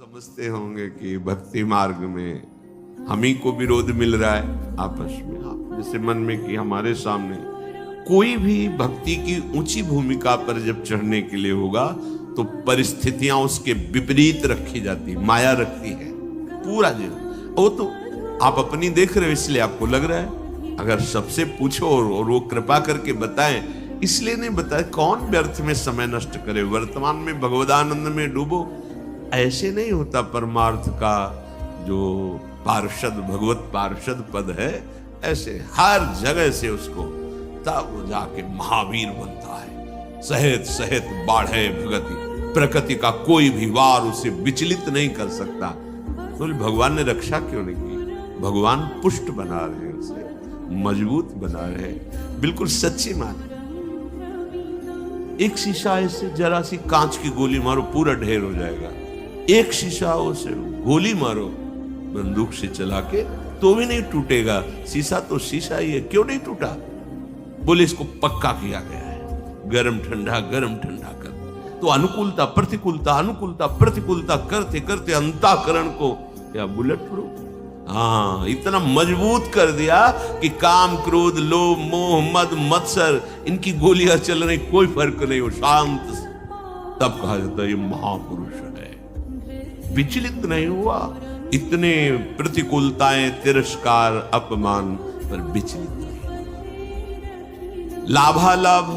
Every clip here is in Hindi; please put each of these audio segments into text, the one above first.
समझते होंगे कि भक्ति मार्ग में हम ही को विरोध मिल रहा है आपस में। आप जैसे मन में कि हमारे सामने कोई भी भक्ति की ऊंची भूमिका पर जब चढ़ने के लिए होगा तो परिस्थितियां उसके विपरीत रखी जाती, माया रखती है पूरा जीवन। वो तो आप अपनी देख रहे हो इसलिए आपको लग रहा है। अगर सबसे पूछो और वो कृपा करके बताएं, इसलिए नहीं बताए कौन व्यर्थ में समय नष्ट करे, वर्तमान में भगवदानंद में डूबो। ऐसे नहीं होता परमार्थ का जो पार्षद भगवत पार्षद पद है, ऐसे हर जगह से उसको तब वो जाके महावीर बनता है। सहित सहित बाढ़े भगति, प्रकृति का कोई भी वार उसे विचलित नहीं कर सकता। तो भगवान ने रक्षा क्यों नहीं की? भगवान पुष्ट बना रहे हैं, उसे मजबूत बना रहे हैं। बिल्कुल सच्ची मान। एक शीशा ऐसे जरा सी कांच की गोली मारो पूरा ढेर हो जाएगा। एक शीशा उसे गोली मारो बंदूक से चला के तो भी नहीं टूटेगा। शीशा तो शीशा ही है, क्यों नहीं टूटा? बोले इसको पक्का किया गया है, गरम ठंडा कर। तो अनुकूलता प्रतिकूलता करते करते अंतःकरण को क्या बुलेट प्रूफ, हाँ, इतना मजबूत कर दिया कि काम क्रोध लोभ मोह मद मत्सर इनकी गोलियां चल रही, कोई फर्क नहीं हो, शांत। तब कहा जाता है ये महापुरुष है, विचलित नहीं हुआ। इतने प्रतिकूलताएं तिरस्कार अपमान पर विचलित नहीं। लाभालाभ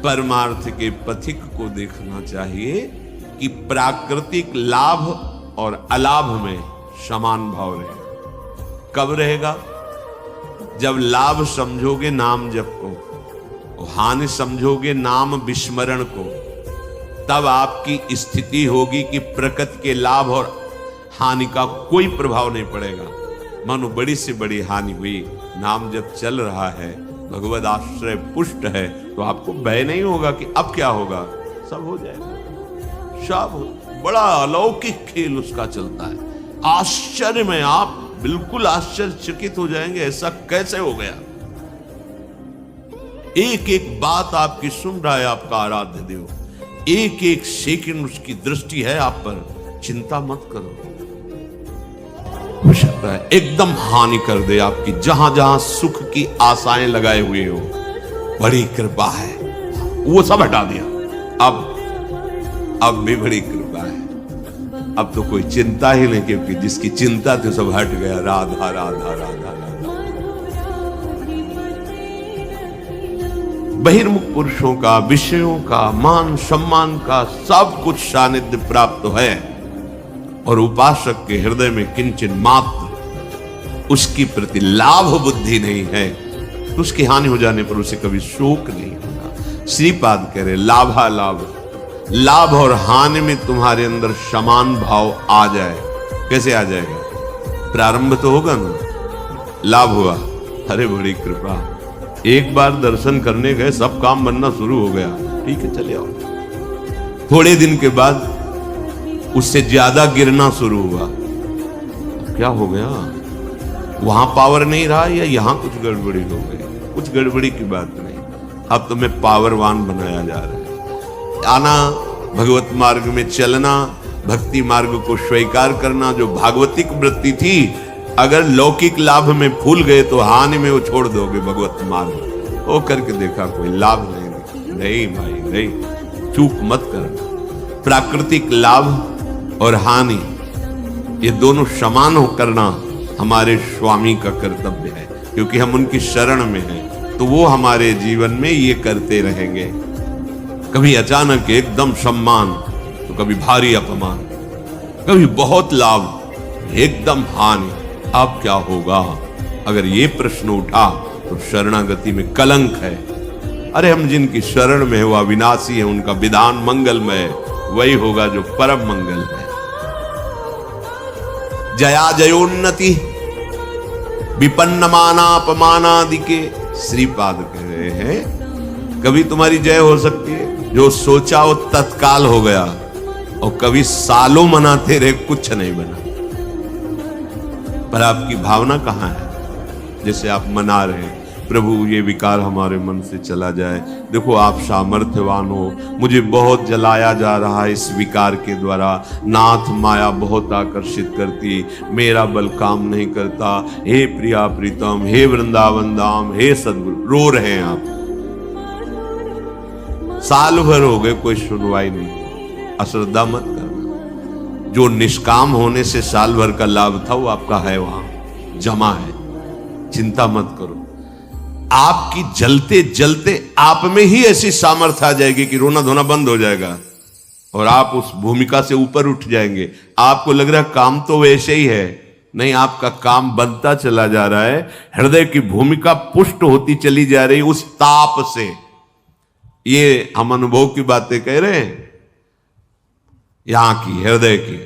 परमार्थ के पथिक को देखना चाहिए कि प्राकृतिक लाभ और अलाभ में समान भाव रहेगा। कब रहेगा? जब लाभ समझोगे नाम जप को, हानि समझोगे नाम विस्मरण को, तब आपकी स्थिति होगी कि प्रकृति के लाभ और हानि का कोई प्रभाव नहीं पड़ेगा। मानो बड़ी से बड़ी हानि हुई, नाम जब चल रहा है, भगवद आश्रय पुष्ट है, तो आपको भय नहीं होगा कि अब क्या होगा, सब हो जाएगा। सब बड़ा अलौकिक खेल उसका चलता है। आश्चर्य में आप बिल्कुल आश्चर्यचकित हो जाएंगे, ऐसा कैसे हो गया। एक एक बात आपकी सुन रहा है आपका आराध्य देव, एक एक सेकंड उसकी दृष्टि है आप पर। चिंता मत करो, हो सकता है एकदम हानि कर दे आपकी, जहां जहां सुख की आशाएं लगाए हुए हो। बड़ी कृपा है, वो सब हटा दिया। अब भी बड़ी कृपा है। अब तो कोई चिंता ही नहीं, क्योंकि जिसकी चिंता थी सब हट गया। राधा राधा राधा राधा। बहिर्मुख पुरुषों का, विषयों का, मान सम्मान का सब कुछ सानिध्य प्राप्त है, और उपासक के हृदय में किंचन मात्र उसकी प्रति लाभ बुद्धि नहीं है, तो उसकी हानि हो जाने पर उसे कभी शोक नहीं होगा। श्रीपाद कह रहे लाभालाभ, लाभ और हानि में तुम्हारे अंदर समान भाव आ जाए। कैसे आ जाएगा? प्रारंभ तो होगा ना, लाभ हुआ, अरे बड़ी कृपा, एक बार दर्शन करने गए सब काम बनना शुरू हो गया, ठीक है चले आओ। थोड़े दिन के बाद उससे ज्यादा गिरना शुरू हुआ, क्या हो गया? वहां पावर नहीं रहा या यहां कुछ गड़बड़ी हो गई? कुछ गड़बड़ी की बात नहीं, अब तुम्हें पावरवान बनाया जा रहा है। आना, भगवत मार्ग में चलना, भक्ति मार्ग को स्वीकार करना, जो भागवतिक वृत्ति थी, अगर लौकिक लाभ में फूल गए तो हानि में वो छोड़ दोगे भगवत मार्ग। वो करके देखा कोई लाभ नहीं भाई नहीं, चूक मत करना। प्राकृतिक लाभ और हानि ये दोनों समान हो करना हमारे स्वामी का कर्तव्य है, क्योंकि हम उनकी शरण में हैं, तो वो हमारे जीवन में ये करते रहेंगे। कभी अचानक एकदम सम्मान, तो कभी भारी अपमान, कभी बहुत लाभ, एकदम हानि। अब क्या होगा? अगर ये प्रश्न उठा तो शरणागति में कलंक है। अरे हम जिनकी शरण में है वो अविनाशी है, उनका विधान मंगलमय है, वही होगा जो परम मंगल है। जया जयोन्नति विपन्नमानापमानादि के श्रीपाद कह रहे हैं, कभी तुम्हारी जय हो सकती है, जो सोचा वो तत्काल हो गया, और कभी सालों मनाते रहे कुछ नहीं बना। पर आपकी भावना कहां है? जैसे आप मना रहे हैं, प्रभु ये विकार हमारे मन से चला जाए। देखो आप सामर्थ्यवान हो, मुझे बहुत जलाया जा रहा है इस विकार के द्वारा। नाथ माया बहुत आकर्षित करती, मेरा बल काम नहीं करता। हे प्रिया प्रीतम, हे वृंदावन धाम, हे सद्गुरु। रो रहे हैं आप, साल भर हो गए कोई सुनवाई नहीं। अश्रद्धा मत करना, जो निष्काम होने से साल भर का लाभ था वो आपका है, वहां जमा है। चिंता मत करो, आपकी जलते जलते आप में ही ऐसी सामर्थ्य आ जाएगी कि रोना धोना बंद हो जाएगा और आप उस भूमिका से ऊपर उठ जाएंगे। आपको लग रहा है काम तो वैसे ही है, नहीं, आपका काम बनता चला जा रहा है। हृदय की भूमिका पुष्ट होती चली जा रही उस ताप से। ये हम अनुभव की बातें कह रहे हैं, यहां की हृदय की।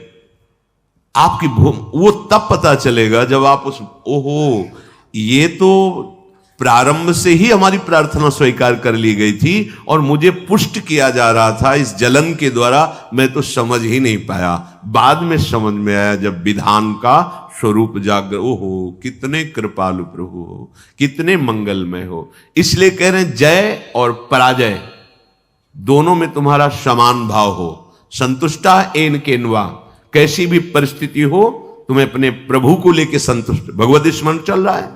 आपकी वो तब पता चलेगा जब आप उस, ओहो, ये तो प्रारंभ से ही हमारी प्रार्थना स्वीकार कर ली गई थी और मुझे पुष्ट किया जा रहा था इस जलन के द्वारा। मैं तो समझ ही नहीं पाया, बाद में समझ में आया जब विधान का स्वरूप जागर। ओहो, कितने कृपालु प्रभु हो, कितने मंगलमय हो। इसलिए कह रहे हैं जय और पराजय दोनों में तुम्हारा समान भाव हो। संतुष्टा एन केनवा, कैसी भी परिस्थिति हो तुम्हें अपने प्रभु को लेकर संतुष्ट। भगवत स्मरण चल रहा है,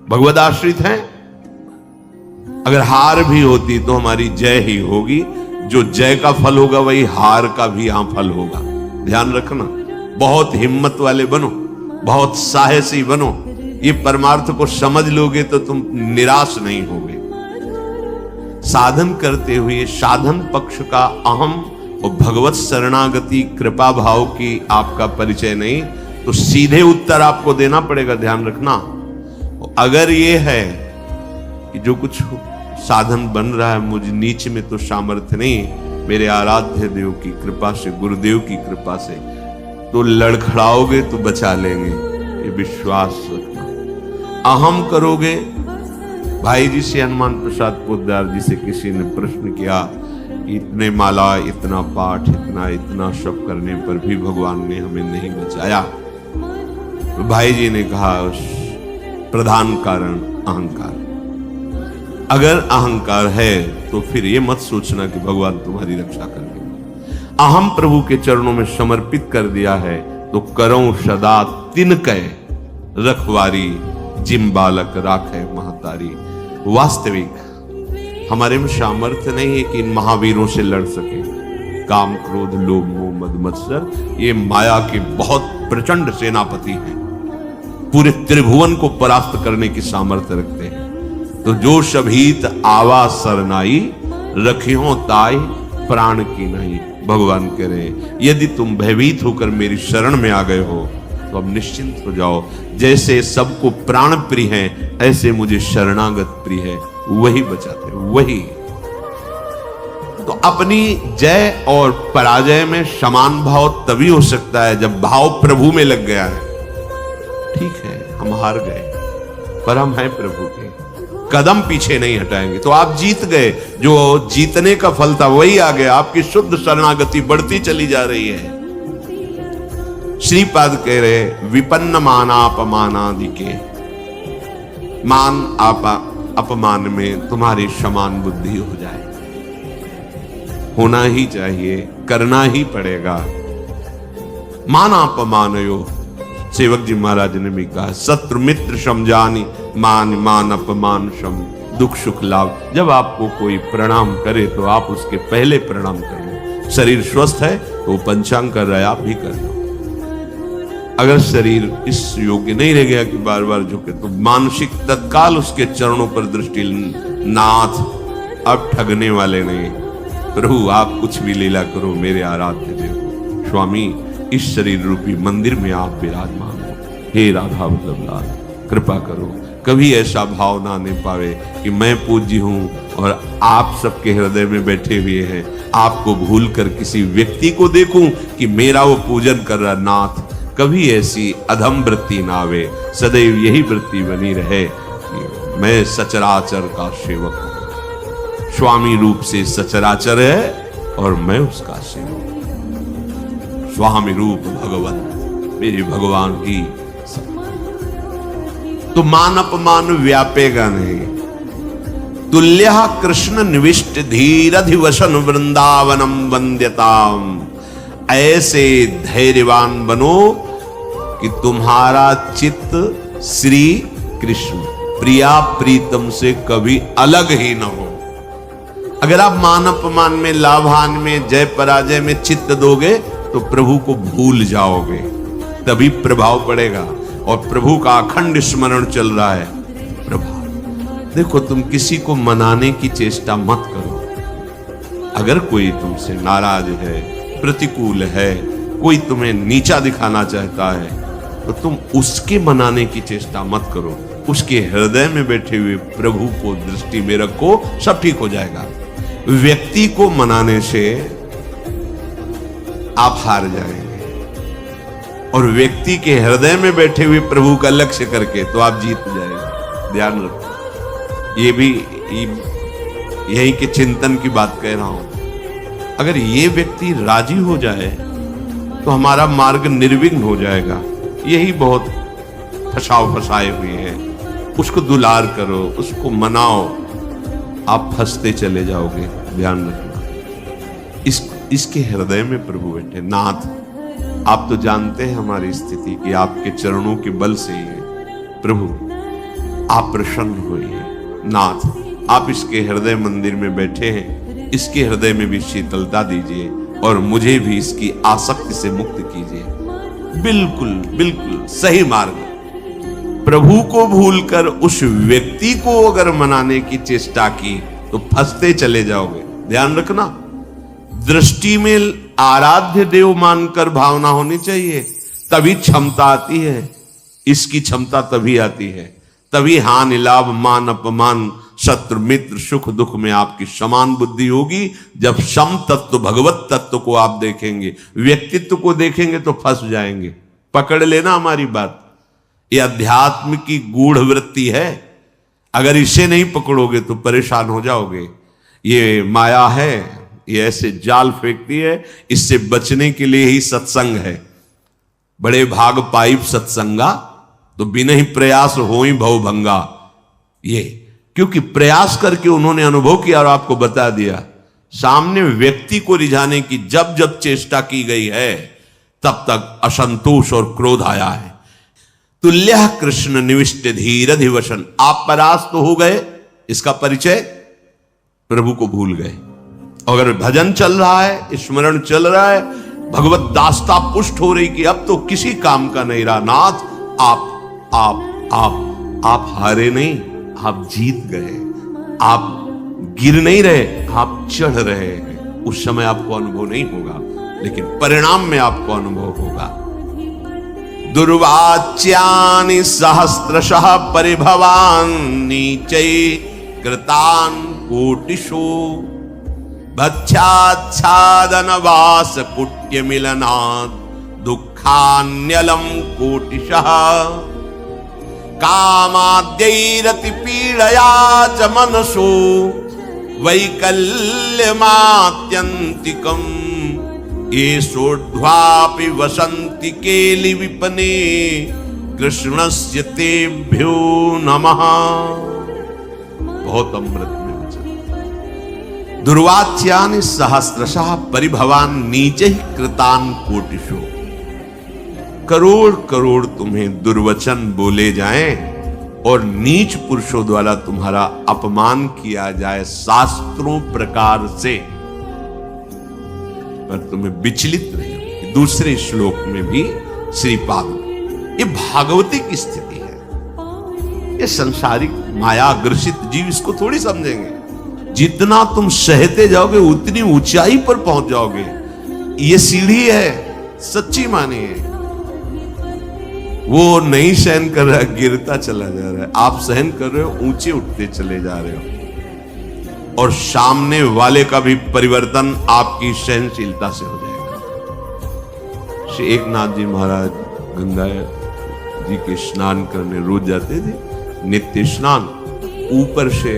भगवत आश्रित हैं। अगर हार भी होती तो हमारी जय ही होगी। जो जय का फल होगा वही हार का भी यहां फल होगा। ध्यान रखना, बहुत हिम्मत वाले बनो, बहुत साहसी बनो। ये परमार्थ को समझ लोगे तो तुम निराश नहीं होगे। साधन करते हुए साधन पक्ष का अहम और भगवत शरणागति कृपा भाव की आपका परिचय नहीं, तो सीधे उत्तर आपको देना पड़ेगा। ध्यान रखना, अगर ये है कि जो कुछ साधन बन रहा है मुझ नीच में तो सामर्थ्य नहीं, मेरे आराध्य देव की कृपा से, गुरुदेव की कृपा से, तो लड़खड़ाओगे तो बचा लेंगे, ये विश्वास रखना। अहम करोगे, भाई जी से हनुमान प्रसाद पोद्दार जी से किसी ने प्रश्न किया, इतने माला, इतना पाठ, इतना सब करने पर भी भगवान ने हमें नहीं बचाया। तो भाई जी ने कहा प्रधान कारण अहंकार। अगर अहंकार है तो फिर ये मत सोचना कि भगवान तुम्हारी रक्षा करेंगे। अहम प्रभु के चरणों में समर्पित कर दिया है तो करऊं सदा तिनकै रखवारी, जिम बालक राखे महतारी। वास्तविक हमारे में सामर्थ्य नहीं है कि इन महावीरों से लड़ सके। काम, क्रोध, लोभ, मोह, मद, मत्सर, ये माया के बहुत प्रचंड सेनापति हैं, पूरे त्रिभुवन को परास्त करने की सामर्थ्य रखते हैं। तो जो शभीत आवा सरनाई, रखियो ताई प्राण की नहीं। भगवान कह रहे हैं यदि तुम भयभीत होकर मेरी शरण में आ गए हो तो अब निश्चिंत हो जाओ। जैसे सबको प्राण प्रिय है ऐसे मुझे शरणागत प्रिय है, वही बचाते, वही। तो अपनी जय और पराजय में समान भाव तभी हो सकता है जब भाव प्रभु में लग गया है। ठीक है, हम हार गए पर हम हैं प्रभु के, कदम पीछे नहीं हटाएंगे। तो आप जीत गए, जो जीतने का फल था वही आ गया। आपकी शुद्ध शरणागति बढ़ती चली जा रही है। श्रीपाद कह रहे विपन्न मानापमानादि के, मान अपमान में तुम्हारी समान बुद्धि हो जाए। होना ही चाहिए, करना ही पड़ेगा। मानापमानयो, सेवक जी महाराज ने भी कहा, शत्रु मित्र समझानी, मान अपमान सम, दुख सुख लाभ। जब आपको कोई प्रणाम करे तो आप उसके पहले प्रणाम कर लो। शरीर स्वस्थ है तो पंचांग कर रहा है, आप भी कर लो। अगर शरीर इस योग्य नहीं रह गया कि बार बार झुके, तो मानसिक तत्काल उसके चरणों पर दृष्टि, नाथ अब ठगने वाले नहीं, प्रभु आप कुछ भी लीला करो, मेरे आराध्य देव स्वामी इस शरीर रूपी मंदिर में आप विराजमान हो। हे राधा वल्लभ लाल, कृपा करो। कभी ऐसा भाव ना आने पावे कि मैं पूज्य हूं और आप सबके हृदय में बैठे हुए हैं, आपको भूल कर किसी व्यक्ति को देखूं कि मेरा वो पूजन कर रहा। नाथ, कभी ऐसी अधम वृत्ति ना आवे, सदैव यही वृत्ति बनी रहे कि मैं सचराचर का सेवक हूं। स्वामी रूप से सचराचर है और मैं उसका सेवक। स्वामी रूप भगवत, मेरे भगवान की। तो मान अपमान व्यापेगा नहीं। तुल्यः कृष्ण निविष्ट धीरधिवसन वृंदावनम वंद्यताम। ऐसे धैर्यवान बनो कि तुम्हारा चित्त श्री कृष्ण प्रिया प्रीतम से कभी अलग ही न हो। अगर आप मान अपमान में, लाभान में, जय पराजय में चित्त दोगे तो प्रभु को भूल जाओगे, तभी प्रभाव पड़ेगा। और प्रभु का अखंड स्मरण चल रहा है। प्रभाव देखो, तुम किसी को मनाने की चेष्टा मत करो। अगर कोई तुमसे नाराज है, प्रतिकूल है, कोई तुम्हें नीचा दिखाना चाहता है, तो तुम उसके मनाने की चेष्टा मत करो। उसके हृदय में बैठे हुए प्रभु को दृष्टि में रखो, सब ठीक हो जाएगा। व्यक्ति को मनाने से आप हार जाएंगे, और व्यक्ति के हृदय में बैठे हुए प्रभु का लक्ष्य करके तो आप जीत जाएंगे। ध्यान रखो, ये भी यही के चिंतन की बात कह रहा हूं। अगर ये व्यक्ति राजी हो जाए तो हमारा मार्ग निर्विघ्न हो जाएगा। यही बहुत फसाए हुए हैं। उसको दुलार करो, उसको मनाओ, आप फंसते चले जाओगे। ध्यान रखना, इसके हृदय में प्रभु बैठे। नाथ, आप तो जानते हैं हमारी स्थिति कि आपके चरणों के बल से ही है। प्रभु आप प्रसन्न होइए। नाथ, आप इसके हृदय मंदिर में बैठे हैं, इसके हृदय में भी शीतलता दीजिए और मुझे भी इसकी आसक्ति से मुक्त कीजिए। बिल्कुल बिल्कुल सही मार्ग। प्रभु को भूलकर उस व्यक्ति को अगर मनाने की चेष्टा की तो फंसते चले जाओगे। ध्यान रखना, दृष्टि में आराध्य देव मानकर भावना होनी चाहिए, तभी क्षमता आती है। इसकी क्षमता तभी आती है, तभी हानि लाभ मान अपमान शत्रु मित्र सुख दुख में आपकी समान बुद्धि होगी। जब सम तत्व भगवत तत्व को आप देखेंगे, व्यक्तित्व को देखेंगे तो फंस जाएंगे। पकड़ लेना हमारी बात, ये अध्यात्म की गूढ़ वृत्ति है। अगर इसे नहीं पकड़ोगे तो परेशान हो जाओगे। ये माया है, ये ऐसे जाल फेंकती है। इससे बचने के लिए ही सत्संग है। बड़े भाग पाइप सत्संगा, तो बिना ही प्रयास हो ही भव भंगा। ये क्योंकि प्रयास करके उन्होंने अनुभव किया और आपको बता दिया। सामने व्यक्ति को रिझाने की जब जब चेष्टा की गई है, तब तक असंतोष और क्रोध आया है। तुल्यः कृष्ण निविष्ट धीरधिवसन। आप परास्त हो गए, इसका परिचय प्रभु को भूल गए। अगर भजन चल रहा है, स्मरण चल रहा है, भगवत दास्ता पुष्ट हो रही कि अब तो किसी काम का नहीं रहा। नाथ, आप हारे नहीं, आप जीत गए। आप गिर नहीं रहे, आप चढ़ रहे हैं। उस समय आपको अनुभव नहीं होगा, लेकिन परिणाम में आपको अनुभव होगा। दुर्वाच्यानि सहस्रशः परिभवान् नीचै कृतान् कोटिषु भक्षाच्छादन वास कुट्य मिलनात् दुःखान्यलं कोटिशः कामाद्यैरति पीडया च मनसो वैकल्यमात्यन्तिकम् येषोर्ध्वापि वसन्ति केलि विपने कृष्णस्य तेभ्यो नमः। बहुत अमृत में वचन। दुर्वाच्यानि सहस्रशः परिभवान् नीचैः कृतान् कोटिषु। करोड़ करोड़ तुम्हें दुर्वचन बोले जाएं और नीच पुरुषों द्वारा तुम्हारा अपमान किया जाए शास्त्रों प्रकार से, पर तुम्हें विचलित नहीं। दूसरे श्लोक में भी श्रीपाद, ये भागवती की स्थिति है। ये संसारिक माया ग्रसित जीव इसको थोड़ी समझेंगे। जितना तुम सहते जाओगे उतनी ऊंचाई पर पहुंच जाओगे। ये सीढ़ी है, सच्ची मानिए। वो नहीं सहन कर रहा, गिरता चला जा रहा है। आप सहन कर रहे हो, ऊंचे उठते चले जा रहे हो। और सामने वाले का भी परिवर्तन आपकी सहनशीलता से हो जाएगा। श्री एकनाथ जी महाराज गंगा जी के स्नान करने रोज जाते थे, नित्य स्नान। ऊपर से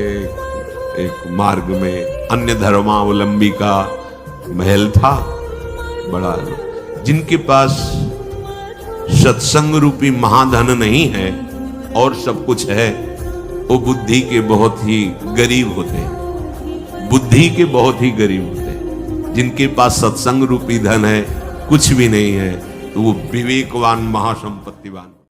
एक मार्ग में अन्य धर्मावलंबी का महल था बड़ा, जिनके पास सत्संग रूपी महाधन नहीं है और सब कुछ है, वो बुद्धि के बहुत ही गरीब होते हैं, बुद्धि के बहुत ही गरीब होते हैं। जिनके पास सत्संग रूपी धन है, कुछ भी नहीं है, तो वो विवेकवान महासंपत्तिवान।